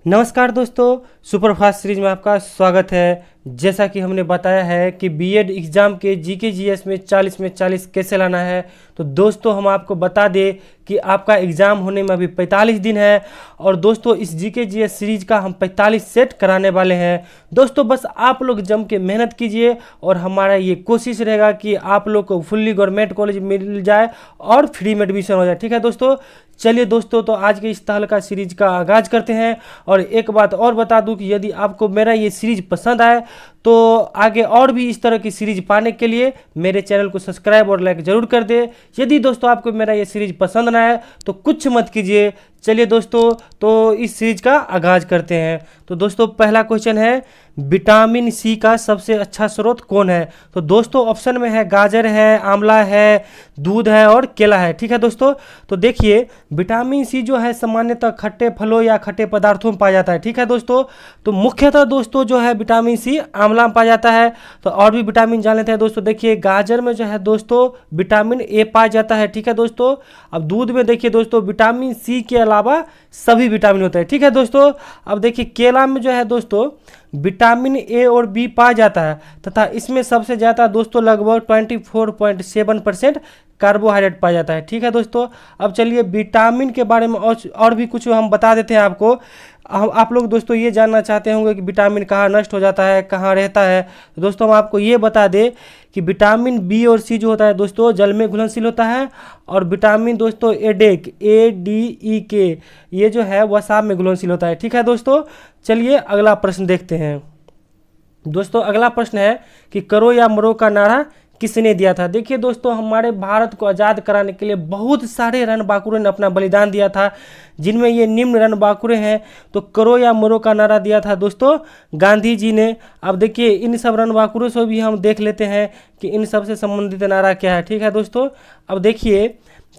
नमस्कार दोस्तों, superfast series में आपका स्वागत है। जैसा कि हमने बताया है कि बीएड एग्ज़ाम के जीके जीएस में 40 में 40 कैसे लाना है, तो दोस्तों हम आपको बता दें कि आपका एग्ज़ाम होने में अभी 45 दिन है और दोस्तों इस जीके जीएस सीरीज का हम 45 सेट कराने वाले हैं। दोस्तों बस आप लोग जम के मेहनत कीजिए और हमारा ये कोशिश रहेगा कि आप लोग को फुल्ली गवर्नमेंट कॉलेज मिल जाए और फ्री में एडमिशन हो जाए। ठीक है दोस्तों, चलिए दोस्तों तो आज के इस तहलका सीरीज का आगाज करते हैं। और एक बात और बता दूं कि यदि आपको मेरा ये सीरीज पसंद आए तो आगे और भी इस तरह की सीरीज पाने के लिए मेरे चैनल को सब्सक्राइब और लाइक जरूर कर दे। यदि दोस्तों आपको मेरा ये सीरीज पसंद ना आए तो कुछ मत कीजिए। चलिए दोस्तों तो इस सीरीज का आगाज करते हैं। तो दोस्तों पहला क्वेश्चन है, विटामिन सी का सबसे अच्छा स्रोत कौन है? तो दोस्तों ऑप्शन में है गाजर है, आंवला है, दूध है और केला है। ठीक है दोस्तों, तो देखिए विटामिन सी जो है सामान्यतः खट्टे फलों या खट्टे पदार्थों में पाया जाता है। ठीक है दोस्तों, तो मुख्यतः दोस्तों जो है विटामिन सी आंवला में पाया जाता है। तो और भी विटामिन जान लेते हैं दोस्तों। देखिए गाजर में जो है दोस्तों विटामिन ए पाया जाता है। ठीक है दोस्तों, अब दूध में देखिए दोस्तों विटामिन सी के अलावा सभी विटामिन होते हैं। ठीक है दोस्तों, अब देखिए केला में जो है दोस्तों विटामिन ए और बी पाया जाता है तथा इसमें सबसे ज़्यादा दोस्तों लगभग 24.7% कार्बोहाइड्रेट पाया जाता है। ठीक है दोस्तों, अब चलिए विटामिन के बारे में और भी कुछ हम बता देते हैं आपको। आप लोग दोस्तों ये जानना चाहते होंगे कि विटामिन कहाँ नष्ट हो जाता है, कहाँ रहता है। तो दोस्तों हम आपको ये बता दें कि विटामिन बी और सी जो होता है दोस्तों जल में घुलनशील होता है और विटामिन दोस्तों ADE ये जो है वसा में घुलनशील होता है। ठीक है दोस्तों, चलिए अगला प्रश्न देखते हैं। दोस्तों अगला प्रश्न है कि करो या मरो का नारा किसने दिया था? देखिए दोस्तों हमारे भारत को आज़ाद कराने के लिए बहुत सारे रणबांकुरों ने अपना बलिदान दिया था, जिनमें ये निम्न रणबांकुरे हैं। तो करो या मरो का नारा दिया था दोस्तों गांधी जी ने। अब देखिए इन सब रणबांकुरों से भी हम देख लेते हैं कि इन सब से संबंधित नारा क्या है। ठीक है दोस्तों, अब देखिए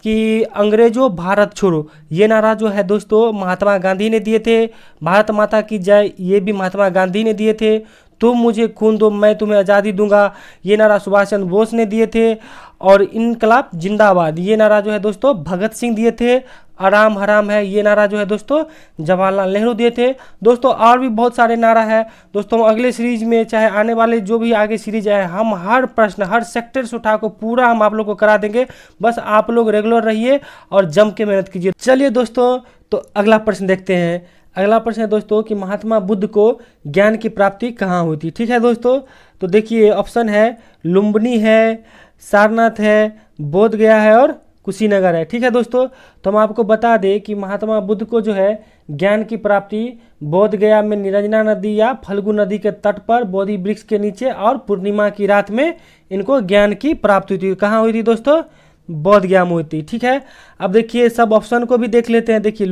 कि अंग्रेजों भारत छोड़ो ये नारा जो है दोस्तों महात्मा गांधी ने दिए थे। भारत माता की जय ये भी महात्मा गांधी ने दिए थे। तुम मुझे खून दो मैं तुम्हें आज़ादी दूंगा ये नारा सुभाष चंद्र बोस ने दिए थे। और इनकलाब जिंदाबाद ये नारा जो है दोस्तों भगत सिंह दिए थे। आराम हराम है ये नारा जो है दोस्तों जवाहरलाल नेहरू दिए थे। दोस्तों और भी बहुत सारे नारा है दोस्तों। अगले सीरीज में चाहे आने वाले जो भी आगे सीरीज है हम हर प्रश्न हर सेक्टर से उठा को पूरा हम आप लोग को करा देंगे। बस आप लोग रेगुलर रहिए और जम के मेहनत कीजिए। चलिए दोस्तों तो अगला प्रश्न देखते हैं। अगला प्रश्न है दोस्तों कि महात्मा बुद्ध को ज्ञान की प्राप्ति कहाँ हुई थी? ठीक है दोस्तों, तो देखिए ऑप्शन है लुम्बिनी है, सारनाथ है, बोध गया है और कुशीनगर है। ठीक है दोस्तों, तो हम आपको बता दें कि महात्मा बुद्ध को जो है ज्ञान की प्राप्ति बोध गया में निरंजना नदी या फल्गु नदी के तट पर बोधि वृक्ष के नीचे और पूर्णिमा की रात में इनको ज्ञान की प्राप्ति हुई थी। कहाँ हुई थी दोस्तों? बोध गया में हुई थी। ठीक है, अब देखिए सब ऑप्शन को भी देख लेते हैं। देखिए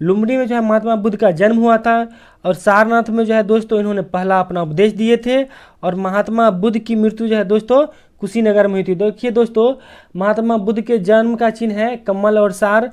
लुम्बिनी में जो है महात्मा बुद्ध का जन्म हुआ था और सारनाथ में जो है दोस्तों इन्होंने पहला अपना उपदेश दिए थे। और महात्मा बुद्ध की मृत्यु जो है दोस्तों कुशीनगर में हुई थी। देखिए दोस्तों महात्मा बुद्ध के जन्म का चिन्ह है कमल और सार।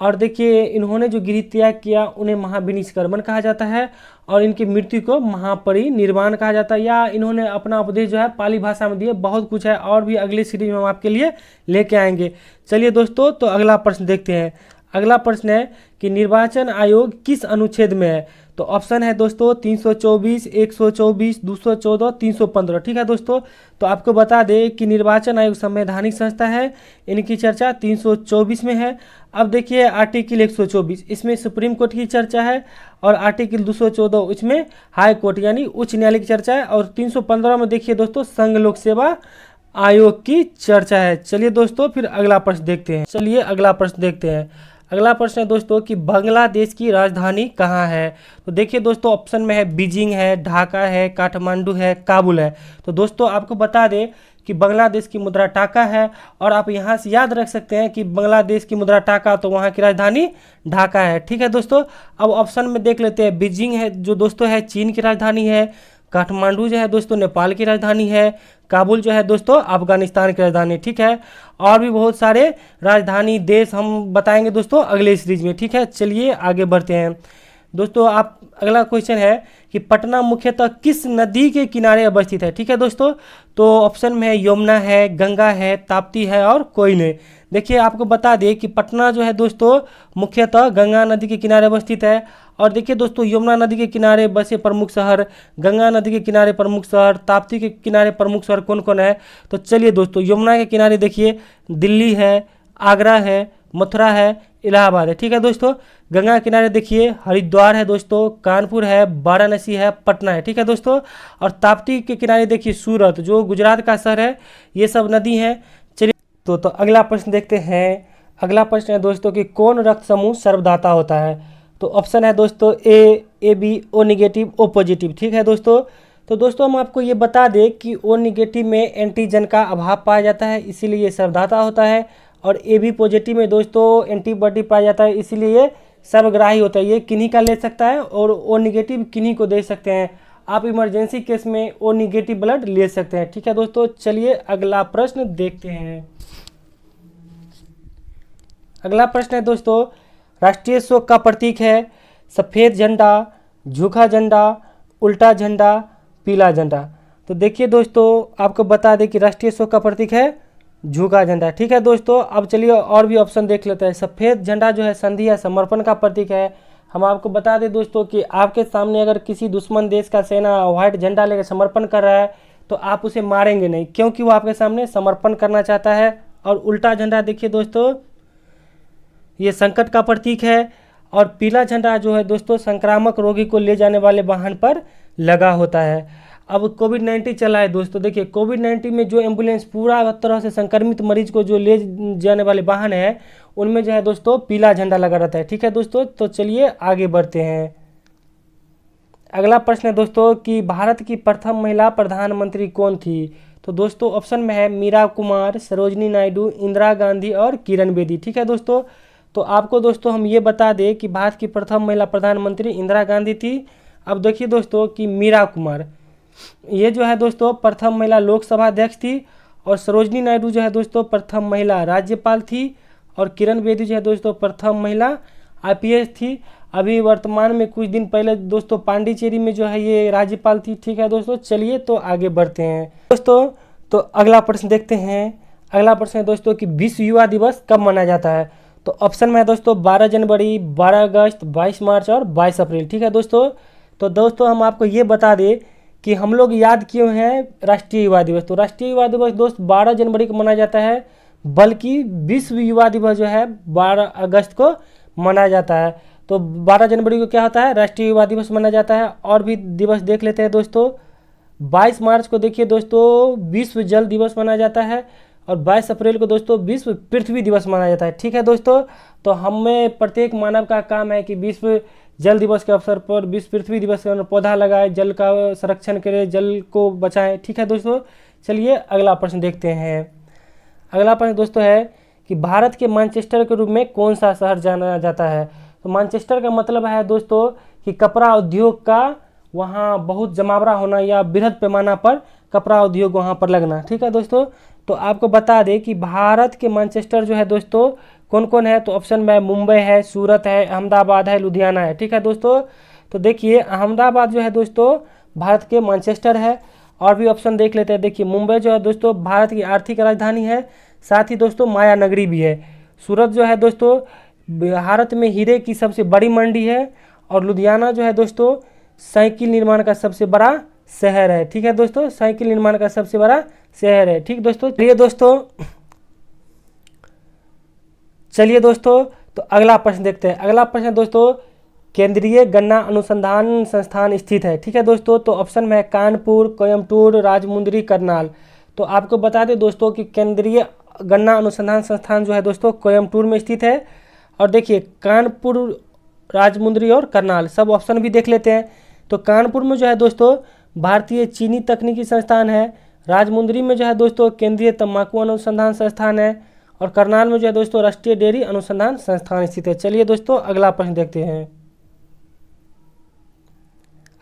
और देखिए इन्होंने जो गृह त्याग किया उन्हें महाविनिष्क्रमण कहा जाता है और इनकी मृत्यु को महापरिनिर्वाण कहा जाता है। या इन्होंने अपना उपदेश जो है पाली भाषा में दिए। बहुत कुछ है और भी अगले सीरीज में हम आपके लिए लेके आएंगे। चलिए दोस्तों तो अगला प्रश्न देखते हैं। अगला प्रश्न है कि निर्वाचन आयोग किस अनुच्छेद में है? तो ऑप्शन है दोस्तों 324, 124, 214, 315। ठीक है दोस्तों, तो आपको बता दें कि निर्वाचन आयोग संवैधानिक संस्था है। इनकी चर्चा 324 में है। अब देखिए आर्टिकल 124 इसमें सुप्रीम कोर्ट की चर्चा है और आर्टिकल 214 इसमें हाई कोर्ट यानी उच्च न्यायालय की चर्चा है। और 315 में देखिए दोस्तों संघ लोक सेवा आयोग की चर्चा है। चलिए दोस्तों फिर अगला प्रश्न देखते हैं। अगला प्रश्न है दोस्तों कि बांग्लादेश की राजधानी कहाँ है? तो देखिए दोस्तों ऑप्शन में है बीजिंग है, ढाका है, काठमांडू है, काबुल है। तो दोस्तों आपको बता दें कि बांग्लादेश की मुद्रा टाका है और आप यहाँ से याद रख सकते हैं कि बांग्लादेश की मुद्रा टाका तो वहाँ की राजधानी ढाका है। ठीक है दोस्तों, अब ऑप्शन में देख लेते हैं। बीजिंग है जो दोस्तों है चीन की राजधानी है, काठमांडू जो है दोस्तों नेपाल की राजधानी है, काबुल जो है दोस्तों अफगानिस्तान की राजधानी। ठीक है, और भी बहुत सारे राजधानी देश हम बताएंगे दोस्तों अगले सीरीज में। ठीक है, चलिए आगे बढ़ते हैं दोस्तों। आप अगला क्वेश्चन है कि पटना मुख्यतः किस नदी के किनारे अवस्थित है? ठीक है दोस्तों, तो ऑप्शन में है यमुना है, गंगा है, ताप्ती है और कोई नहीं। देखिए आपको बता दें कि पटना जो है दोस्तों मुख्यतः गंगा नदी के किनारे अवस्थित है और देखिए दोस्तों, यमुना नदी के किनारे बसे प्रमुख शहर, गंगा नदी के किनारे प्रमुख शहर, ताप्ती के किनारे प्रमुख शहर कौन कौन है? तो चलिए दोस्तों, यमुना के किनारे देखिए दिल्ली है, आगरा है, मथुरा है, इलाहाबाद है। ठीक है दोस्तों। गंगा के किनारे देखिए हरिद्वार है दोस्तों, कानपुर है, वाराणसी है, पटना है। ठीक है दोस्तों। और ताप्ती के किनारे देखिए सूरत, जो गुजरात का शहर है। ये सब नदी हैं। चलिए तो अगला प्रश्न देखते हैं। अगला प्रश्न है दोस्तों कि कौन रक्त समूह सर्वदाता होता है? तो ऑप्शन है दोस्तों A B, O negative, O positive. ठीक है दोस्तों। तो दोस्तों हम आपको ये बता दें कि ओ नेगेटिव में एंटीजन का अभाव पाया जाता है, इसीलिए ये सर्वदाता होता है। और ए बी पॉजिटिव में दोस्तों एंटीबॉडी पाया जाता है, इसीलिए ये सर्वग्राही होता है। ये किन्हीं का ले सकता है और ओ नेगेटिव किन्हीं को दे सकते हैं। आप इमरजेंसी केस में ओ नेगेटिव ब्लड ले सकते हैं। ठीक है दोस्तों। चलिए अगला प्रश्न देखते हैं। अगला प्रश्न है दोस्तों, राष्ट्रीय शोक का प्रतीक है सफ़ेद झंडा, झुका झंडा, उल्टा झंडा, पीला झंडा। तो देखिए दोस्तों, आपको बता दें कि राष्ट्रीय शोक का प्रतीक है झुका झंडा। ठीक है दोस्तों। अब चलिए और भी ऑप्शन देख लेते हैं। सफ़ेद झंडा जो है संधि या समर्पण का प्रतीक है। हम आपको बता दें दोस्तों कि आपके सामने अगर किसी दुश्मन देश का सेना व्हाइट झंडा लेकर समर्पण कर रहा है तो आप उसे मारेंगे नहीं, क्योंकि वो आपके सामने समर्पण करना चाहता है। और उल्टा झंडा देखिए दोस्तों, ये संकट का प्रतीक है। और पीला झंडा जो है दोस्तों संक्रामक रोगी को ले जाने वाले वाहन पर लगा होता है। अब कोविड-19 चला है दोस्तों, देखिए कोविड-19 में जो एम्बुलेंस पूरा तरह से संक्रमित मरीज को जो ले जाने वाले वाहन है, उनमें जो है दोस्तों पीला झंडा लगा रहता है। ठीक है दोस्तों। तो चलिए आगे बढ़ते हैं। अगला प्रश्न है दोस्तों कि भारत की प्रथम महिला प्रधानमंत्री कौन थी? तो दोस्तों ऑप्शन में है मीरा कुमार, सरोजनी नायडू, इंदिरा गांधी और किरण बेदी। ठीक है दोस्तों। तो आपको दोस्तों हम ये बता दें कि भारत की प्रथम महिला प्रधानमंत्री इंदिरा गांधी थी। अब देखिए दोस्तों कि मीरा कुमार ये जो है दोस्तों प्रथम महिला लोकसभा अध्यक्ष थी। और सरोजनी नायडू जो है दोस्तों प्रथम महिला राज्यपाल थी। और किरण बेदी जो है दोस्तों प्रथम महिला IPS थी। अभी वर्तमान में कुछ दिन पहले दोस्तों पांडिचेरी में जो है ये राज्यपाल थी। ठीक है दोस्तों। चलिए तो आगे बढ़ते हैं दोस्तों। तो अगला प्रश्न देखते हैं। अगला प्रश्न है दोस्तों कि विश्व युवा दिवस कब मनाया जाता है? तो ऑप्शन में है दोस्तों 12 जनवरी, 12 अगस्त, 22 मार्च और 22 अप्रैल। ठीक है दोस्तों। तो दोस्तों हम आपको ये बता दें कि हम लोग याद क्यों हैं राष्ट्रीय युवा दिवस। तो राष्ट्रीय युवा दिवस दोस्त 12 जनवरी को मनाया जाता है, बल्कि विश्व युवा दिवस जो है 12 अगस्त को मनाया जाता है। तो 12 जनवरी को क्या होता है? राष्ट्रीय युवा दिवस मनाया जाता है। और भी दिवस देख लेते हैं दोस्तों। 22 मार्च को देखिए दोस्तों विश्व जल दिवस मनाया जाता है। और 22 अप्रैल को दोस्तों विश्व पृथ्वी दिवस मनाया जाता है। ठीक है दोस्तों। तो हमें प्रत्येक मानव का काम है कि विश्व जल दिवस के अवसर पर, विश्व पृथ्वी दिवस के अवसर पौधा लगाए, जल का संरक्षण करें, जल को बचाएं। ठीक है दोस्तों। चलिए अगला प्रश्न देखते हैं। अगला प्रश्न दोस्तों है कि भारत के मैनचेस्टर के रूप में कौन सा शहर जाना जाता है? तो मैनचेस्टर का मतलब है दोस्तों कि कपड़ा उद्योग का वहाँ बहुत जमावड़ा होना या बृहद पैमाना पर कपड़ा उद्योग वहाँ पर लगना। ठीक है दोस्तों। तो आपको बता दें कि भारत के मैनचेस्टर जो है दोस्तों कौन कौन है? तो ऑप्शन में मुंबई है, सूरत है, अहमदाबाद है, लुधियाना है। ठीक है दोस्तों। तो देखिए अहमदाबाद जो है दोस्तों भारत के मैनचेस्टर है। और भी ऑप्शन देख लेते हैं। देखिए मुंबई जो है दोस्तों भारत की आर्थिक राजधानी है, साथ ही दोस्तों माया नगरी भी है। सूरत जो है दोस्तों भारत में हीरे की सबसे बड़ी मंडी है। और लुधियाना जो है दोस्तों साइकिल निर्माण का सबसे बड़ा शहर है। ठीक है दोस्तों। साइकिल निर्माण का सबसे बड़ा शहर है। ठीक दोस्तों। चलिए दोस्तों तो अगला प्रश्न देखते हैं। अगला प्रश्न दोस्तों केंद्रीय गन्ना अनुसंधान संस्थान स्थित है। ठीक है दोस्तों। तो ऑप्शन में है कानपुर, कोयम्बटूर, राजमुंदरी, करनाल। तो आपको बता दें दोस्तों कि केंद्रीय गन्ना अनुसंधान संस्थान जो है दोस्तों कोयम्बटूर में स्थित है। और देखिए कानपुर, राजमुंदरी और करनाल सब ऑप्शन भी देख लेते हैं। तो कानपुर में जो है दोस्तों भारतीय चीनी तकनीकी संस्थान है। राजमुंदरी में जो है दोस्तों केंद्रीय तंबाकू अनुसंधान संस्थान है। और करनाल में जो है दोस्तों राष्ट्रीय डेयरी अनुसंधान संस्थान स्थित है। चलिए दोस्तों अगला प्रश्न देखते हैं।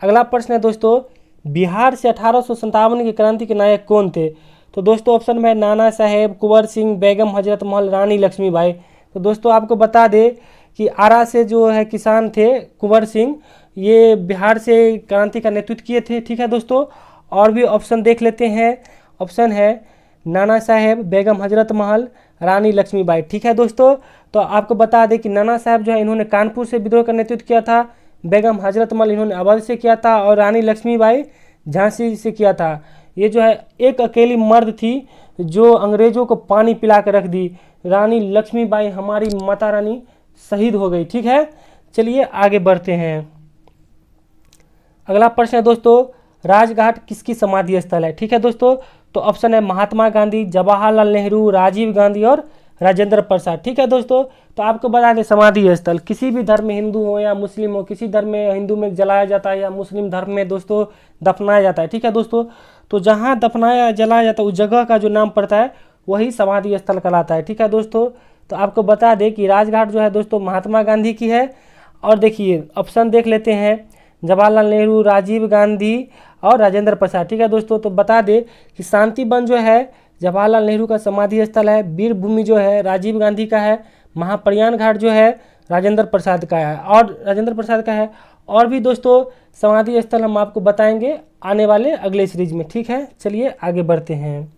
अगला प्रश्न है दोस्तों बिहार से 1857 की क्रांति के नायक कौन थे? तो दोस्तों ऑप्शन में है नाना साहेब, कुंवर सिंह, बेगम हजरत महल, रानी लक्ष्मीबाई। तो दोस्तों आपको बता दें कि आरा से जो है किसान थे कुंवर सिंह, ये बिहार से क्रांति का नेतृत्व किए थे। ठीक है दोस्तों। और भी ऑप्शन देख लेते हैं। ऑप्शन है नाना साहेब, बेगम हजरत महल, रानी लक्ष्मीबाई। ठीक है दोस्तों। तो आपको बता दें कि नाना साहब जो है इन्होंने कानपुर से विद्रोह का नेतृत्व किया था। बेगम हजरतमल इन्होंने अवध से किया था, और रानी लक्ष्मीबाई झांसी से किया था। ये जो है एक अकेली मर्द थी जो अंग्रेजों को पानी पिला कर रख दी। रानी लक्ष्मीबाई हमारी माता रानी शहीद हो गई। ठीक है, चलिए आगे बढ़ते हैं। अगला प्रश्न है दोस्तों, राजघाट किसकी समाधि स्थल है? ठीक है दोस्तों, तो ऑप्शन है महात्मा गांधी, जवाहरलाल नेहरू, राजीव गांधी और राजेंद्र प्रसाद। ठीक है दोस्तों, तो आपको बता दें समाधि स्थल किसी भी धर्म में, हिंदू हो या मुस्लिम हो, किसी धर्म में हिंदू में जलाया जाता है या मुस्लिम धर्म में दोस्तों दफनाया जाता है। ठीक है दोस्तों, तो जहाँ दफनाया जलाया जाता है उस जगह का जो नाम पड़ता है वही समाधि स्थल कहलाता है। ठीक है दोस्तों, तो आपको बता दें कि राजघाट जो है दोस्तों महात्मा गांधी की है। और देखिए ऑप्शन देख लेते हैं, जवाहरलाल नेहरू, राजीव गांधी और राजेंद्र प्रसाद। ठीक है दोस्तों, तो बता दें कि शांति वन जो है जवाहरलाल नेहरू का समाधि स्थल है, वीर भूमि जो है राजीव गांधी का है, महाप्रयाण घाट जो है राजेंद्र प्रसाद का है और भी दोस्तों समाधि स्थल हम आपको बताएंगे आने वाले अगले सीरीज में। ठीक है, चलिए आगे बढ़ते हैं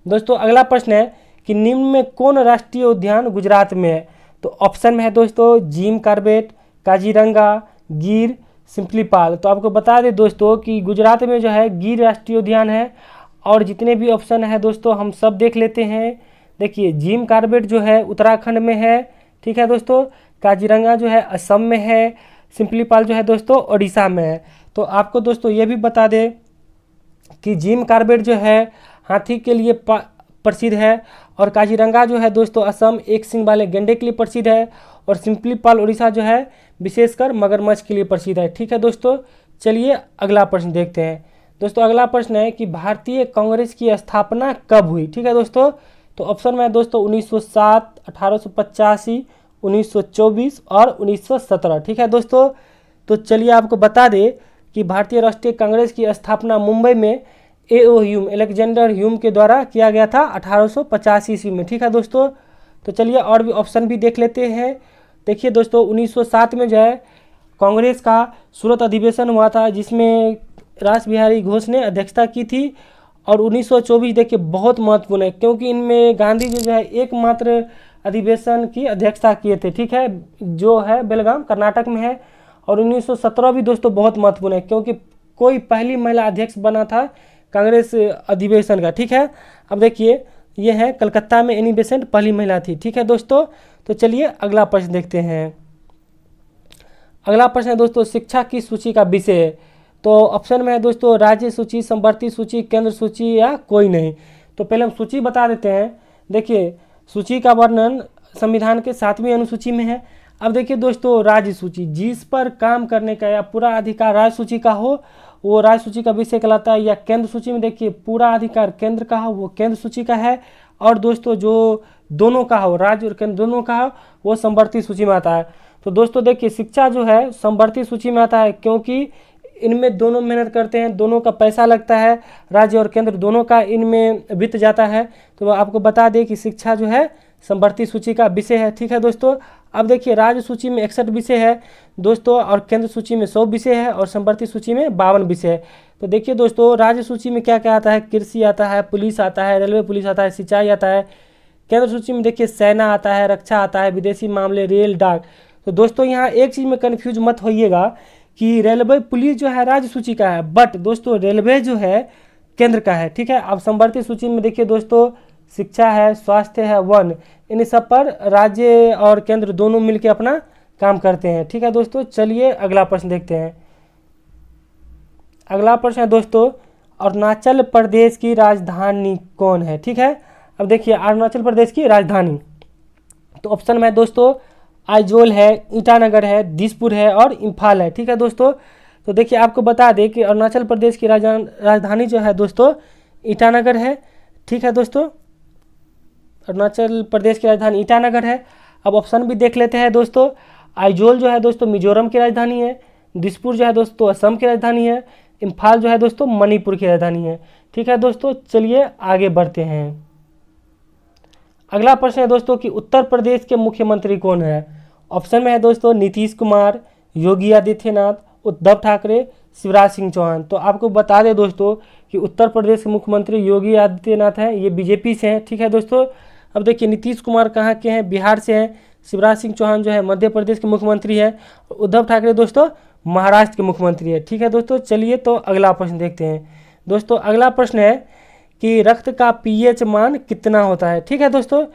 दोस्तों। अगला प्रश्न है कि निम्न में कौन राष्ट्रीय उद्यान गुजरात में है? तो ऑप्शन में है दोस्तों जिम कॉर्बेट, काजीरंगा, गिर, सिम्पलीपाल। तो आपको बता दें दोस्तों कि गुजरात में जो है गिर राष्ट्रीय उद्यान है। और जितने भी ऑप्शन है दोस्तों हम सब देख लेते हैं। देखिए जिम कॉर्बेट जो है उत्तराखंड में है। ठीक है दोस्तों, काजीरंगा जो है असम में है, सिम्पलीपाल जो है दोस्तों उड़ीसा में है। तो आपको दोस्तों ये भी बता दें कि जिम कॉर्बेट जो है हाथी के लिए प्रसिद्ध है, और काजीरंगा जो है दोस्तों असम एक सिंग वाले गैंडे के लिए प्रसिद्ध है, और सिम्पलीपाल उड़ीसा जो है विशेषकर मगरमच्छ के लिए प्रसिद्ध है। ठीक है दोस्तों, चलिए अगला प्रश्न देखते हैं दोस्तों। अगला प्रश्न है कि भारतीय कांग्रेस की स्थापना कब हुई? ठीक है दोस्तों, तो ऑप्शन में है दोस्तों 1907, 1885, 1924 और 1917। ठीक है दोस्तों, तो चलिए आपको बता दें कि भारतीय राष्ट्रीय कांग्रेस की स्थापना मुंबई में एओ ह्यूम, अलेक्जेंडर ह्यूम के द्वारा किया गया था 1885 ईस्वी में। ठीक है दोस्तों, तो चलिए और भी ऑप्शन भी देख लेते हैं। देखिए दोस्तों 1907 में जो है कांग्रेस का सूरत अधिवेशन हुआ था जिसमें रास बिहारी घोष ने अध्यक्षता की थी। और 1924 देखिए बहुत महत्वपूर्ण है क्योंकि इनमें गांधी जी जो है एकमात्र अधिवेशन की अध्यक्षता किए थे। ठीक है, जो है बेलगाम कर्नाटक में है। और 1917 भी दोस्तों बहुत महत्वपूर्ण है क्योंकि कोई पहली महिला अध्यक्ष बना था कांग्रेस अधिवेशन का। ठीक है, अब देखिए ये है कलकत्ता में एनी बेसेंट पहली महिला थी। ठीक है दोस्तों, तो चलिए अगला प्रश्न देखते हैं। अगला प्रश्न है दोस्तों शिक्षा की सूची का विषय। तो ऑप्शन में है दोस्तों राज्य सूची, संवर्ती सूची, केंद्र सूची या कोई नहीं। तो पहले हम सूची बता देते हैं। देखिए सूची का वर्णन संविधान के 7वीं अनुसूची में है। अब देखिए दोस्तों राज्य सूची जिस पर काम करने का या पूरा अधिकार राज्य सूची का हो वो राज्य सूची का विषय कहलाता है, या केंद्र सूची में देखिए पूरा अधिकार केंद्र का हो वो केंद्र सूची का है। और दोस्तों जो दोनों का हो, राज्य और केंद्र दोनों का हो, वो संवर्ती सूची में आता है। तो दोस्तों देखिए शिक्षा जो है संवर्ती सूची में आता है क्योंकि इनमें दोनों मेहनत करते हैं, दोनों का पैसा लगता है, राज्य और केंद्र दोनों का इनमें वित्त जाता है। तो आपको बता दें कि शिक्षा जो है संवर्ती सूची का विषय है। ठीक है दोस्तों, अब देखिए राज्य सूची में 61 विषय है दोस्तों, और केंद्र सूची में 100 विषय है, और संवर्ती सूची में 52 विषय है। तो देखिए दोस्तों राज्य सूची में क्या क्या आता है, कृषि आता है, पुलिस आता है, रेलवे पुलिस आता है, सिंचाई आता है। केंद्र सूची में देखिए सेना आता है, रक्षा आता है, विदेशी मामले, रेल, डाक। तो दोस्तों यहाँ एक चीज़ में कन्फ्यूज मत होइएगा कि रेलवे पुलिस जो है राज्य सूची का है, बट दोस्तों रेलवे जो है केंद्र का है। ठीक है, अब संवर्ती सूची में देखिए दोस्तों शिक्षा है, स्वास्थ्य है, वन, इन सब पर राज्य और केंद्र दोनों मिलकर अपना काम करते हैं। ठीक है दोस्तों, चलिए अगला प्रश्न देखते हैं। अगला प्रश्न है दोस्तों अरुणाचल प्रदेश की राजधानी कौन है? ठीक है, अब देखिए अरुणाचल प्रदेश की राजधानी, तो ऑप्शन में है दोस्तों आइजोल है, ईटानगर है, दिसपुर है और इम्फाल है। ठीक है दोस्तों, तो देखिए आपको बता दें कि अरुणाचल प्रदेश की राजधानी जो है दोस्तों ईटानगर है। ठीक है दोस्तों, अरुणाचल प्रदेश की राजधानी ईटानगर है। अब ऑप्शन भी देख लेते हैं दोस्तों, आइजोल जो है दोस्तों मिजोरम की राजधानी है, दिसपुर जो है दोस्तों असम की राजधानी है, इम्फाल जो है दोस्तों मणिपुर की राजधानी है। ठीक है दोस्तों, चलिए आगे बढ़ते हैं। अगला प्रश्न है दोस्तों कि उत्तर प्रदेश के मुख्यमंत्री कौन है? ऑप्शन में है दोस्तों नीतीश कुमार, योगी आदित्यनाथ, उद्धव ठाकरे, शिवराज सिंह चौहान। तो आपको बता दें दोस्तों कि उत्तर प्रदेश के मुख्यमंत्री योगी आदित्यनाथ हैं, ये बीजेपी से हैं। ठीक है दोस्तों, अब देखिए नीतीश कुमार कहाँ के हैं, बिहार से हैं, शिवराज सिंह चौहान जो है मध्य प्रदेश के मुख्यमंत्री है, उद्धव ठाकरे दोस्तों महाराष्ट्र के मुख्यमंत्री है। ठीक है दोस्तों, चलिए तो अगला प्रश्न देखते हैं। दोस्तों अगला प्रश्न है कि रक्त का पीएच मान कितना होता है। ठीक है दोस्तों,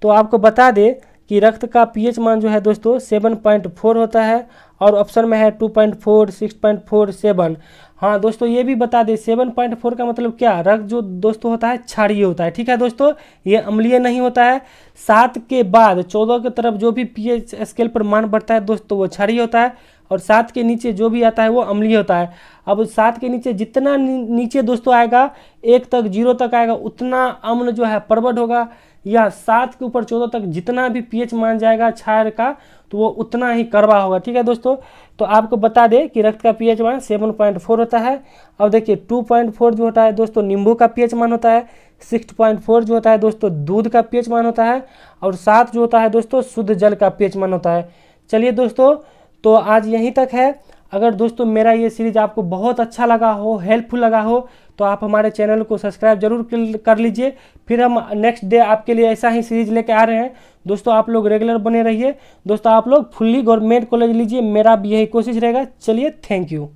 तो आपको बता दें कि रक्त का पीएच मान जो है दोस्तों 7.4 होता है, और ऑप्शन में है 2.4, 6.4, 7। हाँ दोस्तों, ये भी बता दें 7.4 का मतलब क्या, रक्त जो दोस्तों होता है क्षारीय होता है। ठीक है दोस्तों, ये अम्लीय नहीं होता है। 7 के बाद 14 की तरफ जो भी पीएच स्केल पर मान बढ़ता है दोस्तों वो क्षारीय होता है, और 7 के नीचे जो भी आता है वो अम्लीय होता है। अब 7 के नीचे जितना नीचे दोस्तों आएगा, 1 तक 0 तक आएगा, उतना अम्ल जो है प्रबल होगा, या 7 के ऊपर 14 तक जितना भी पीएच मान जाएगा क्षार का तो वो उतना ही कड़वा होगा। ठीक है दोस्तों, तो आपको बता दें कि रक्त का पीएच मान 7.4 होता है। अब देखिए 2.4 जो होता है दोस्तों नींबू का पीएच मान होता है, 6.4 जो होता है दोस्तों दूध का पीएच मान होता है, और 7 जो होता है दोस्तों शुद्ध जल का पीएच मान होता है। चलिए दोस्तों, तो आज यहीं तक है। अगर दोस्तों मेरा ये सीरीज आपको बहुत अच्छा लगा हो, हेल्पफुल लगा हो, तो आप हमारे चैनल को सब्सक्राइब जरूर कर लीजिए। फिर हम नेक्स्ट डे आपके लिए ऐसा ही सीरीज लेके आ रहे हैं दोस्तों। आप लोग रेगुलर बने रहिए दोस्तों। आप लोग फुल्ली गवर्नमेंट कॉलेज लीजिए, मेरा भी यही कोशिश रहेगा। चलिए, थैंक यू।